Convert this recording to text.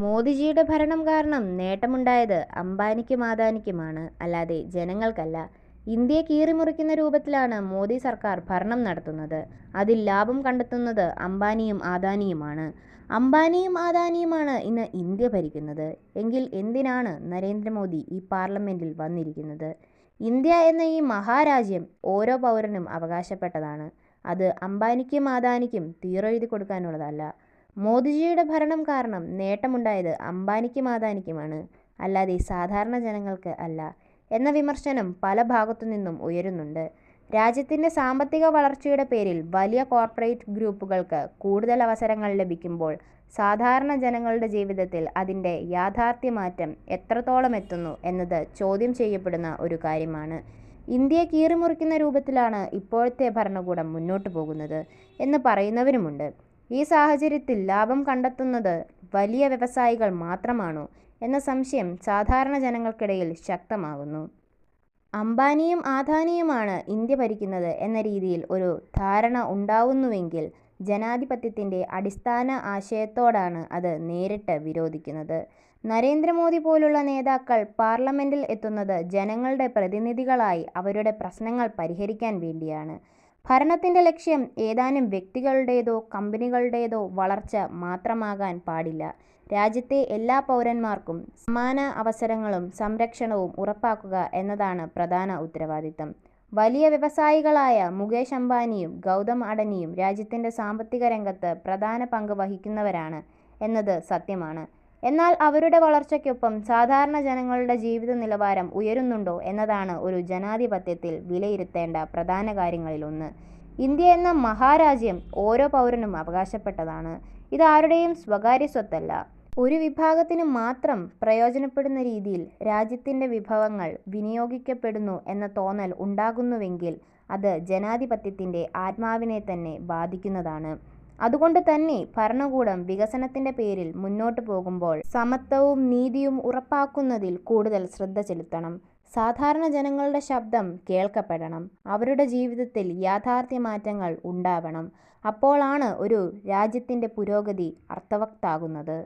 മോദിജിയുടെ ഭരണം കാരണം നേട്ടമുണ്ടായത് അംബാനിക്കും അദാനിക്കുമാണ്, അല്ലാതെ ജനങ്ങൾക്കല്ല. ഇന്ത്യയെ കീറിമുറിക്കുന്ന രൂപത്തിലാണ് മോദി സർക്കാർ ഭരണം നടത്തുന്നത്. അതിൽ ലാഭം കണ്ടെത്തുന്നത് അംബാനിയും അദാനിയുമാണ്. അംബാനിയും അദാനിയുമാണ് ഇന്ന് ഇന്ത്യ ഭരിക്കുന്നത്. എങ്കിൽ എന്തിനാണ് നരേന്ദ്രമോദി ഈ പാർലമെന്റിൽ വന്നിരിക്കുന്നത്? ഇന്ത്യ എന്ന ഈ മഹാരാജ്യം ഓരോ പൗരനും അവകാശപ്പെട്ടതാണ്. അത് അംബാനിക്കും അദാനിക്കും തീറെഴുതി കൊടുക്കാനുള്ളതല്ല. മോദിജിയുടെ ഭരണം കാരണം നേട്ടമുണ്ടായത് അംബാനിക്കും അദാനിക്കുമാണ്, അല്ലാതെ സാധാരണ ജനങ്ങൾക്ക് അല്ല എന്ന വിമർശനം പല ഭാഗത്തുനിന്നും ഉയരുന്നുണ്ട്. രാജ്യത്തിൻ്റെ സാമ്പത്തിക വളർച്ചയുടെ പേരിൽ വലിയ കോർപ്പറേറ്റ് ഗ്രൂപ്പുകൾക്ക് കൂടുതൽ അവസരങ്ങൾ ലഭിക്കുമ്പോൾ സാധാരണ ജനങ്ങളുടെ ജീവിതത്തിൽ അതിൻ്റെ യാഥാർത്ഥ്യമാറ്റം എത്രത്തോളം എത്തുന്നു എന്നത് ചോദ്യം ചെയ്യപ്പെടുന്ന ഒരു കാര്യമാണ്. ഇന്ത്യയെ കീറിമുറിക്കുന്ന രൂപത്തിലാണ് ഇപ്പോഴത്തെ ഭരണകൂടം മുന്നോട്ടു പോകുന്നത് എന്ന് പറയുന്നവരുമുണ്ട്. ഈ സാഹചര്യത്തിൽ ലാഭം കണ്ടെത്തുന്നത് വലിയ വ്യവസായികൾ മാത്രമാണോ എന്ന സംശയം സാധാരണ ജനങ്ങൾക്കിടയിൽ ശക്തമാകുന്നു. അംബാനിയും അദാനിയുമാണ് ഇന്ത്യ ഭരിക്കുന്നത് എന്ന രീതിയിൽ ഒരു ധാരണ ഉണ്ടാവുന്നുവെങ്കിൽ ജനാധിപത്യത്തിൻ്റെ അടിസ്ഥാന ആശയത്തോടാണ് അത് നേരിട്ട് വിരോധിക്കുന്നത്. നരേന്ദ്രമോദി പോലുള്ള നേതാക്കൾ പാർലമെന്റിൽ എത്തുന്നത് ജനങ്ങളുടെ പ്രതിനിധികളായി അവരുടെ പ്രശ്നങ്ങൾ പരിഹരിക്കാൻ വേണ്ടിയാണ്. ഭരണത്തിൻ്റെ ലക്ഷ്യം ഏതാനും വ്യക്തികളുടേതോ കമ്പനികളുടേതോ വളർച്ച മാത്രമാകാൻ പാടില്ല. രാജ്യത്തെ എല്ലാ പൗരന്മാർക്കും സമാന അവസരങ്ങളും സംരക്ഷണവും ഉറപ്പാക്കുക എന്നതാണ് പ്രധാന ഉത്തരവാദിത്തം. വലിയ വ്യവസായികളായ മുകേഷ് അംബാനിയും ഗൗതം അഡാനിയും രാജ്യത്തിൻ്റെ സാമ്പത്തിക രംഗത്ത് പ്രധാന പങ്ക് വഹിക്കുന്നവരാണ് എന്നത് സത്യമാണ്. എന്നാൽ അവരുടെ വളർച്ചയ്ക്കൊപ്പം സാധാരണ ജനങ്ങളുടെ ജീവിത നിലവാരം ഉയരുന്നുണ്ടോ എന്നതാണ് ഒരു ജനാധിപത്യത്തിൽ വിലയിരുത്തേണ്ട പ്രധാന കാര്യങ്ങളിലൊന്ന്. ഇന്ത്യ എന്ന മഹാരാജ്യം ഓരോ പൗരനും അവകാശപ്പെട്ടതാണ്. ഇത് ആരുടെയും സ്വകാര്യ സ്വത്തല്ല. ഒരു വിഭാഗത്തിന് മാത്രം പ്രയോജനപ്പെടുന്ന രീതിയിൽ രാജ്യത്തിൻ്റെ വിഭവങ്ങൾ വിനിയോഗിക്കപ്പെടുന്നു എന്ന തോന്നൽ ഉണ്ടാകുന്നുവെങ്കിൽ അത് ജനാധിപത്യത്തിൻ്റെ ആത്മാവിനെ തന്നെ ബാധിക്കുന്നതാണ്. അതുകൊണ്ട് തന്നെ ഭരണകൂടം വികസനത്തിൻ്റെ പേരിൽ മുന്നോട്ടു പോകുമ്പോൾ സമത്വവും നീതിയും ഉറപ്പാക്കുന്നതിൽ കൂടുതൽ ശ്രദ്ധ ചെലുത്തണം. സാധാരണ ജനങ്ങളുടെ ശബ്ദം കേൾക്കപ്പെടണം. അവരുടെ ജീവിതത്തിൽ യാഥാർത്ഥ്യ മാറ്റങ്ങൾ ഉണ്ടാവണം. അപ്പോഴാണ് ഒരു രാജ്യത്തിൻ്റെ പുരോഗതി അർത്ഥവത്താകുന്നത്.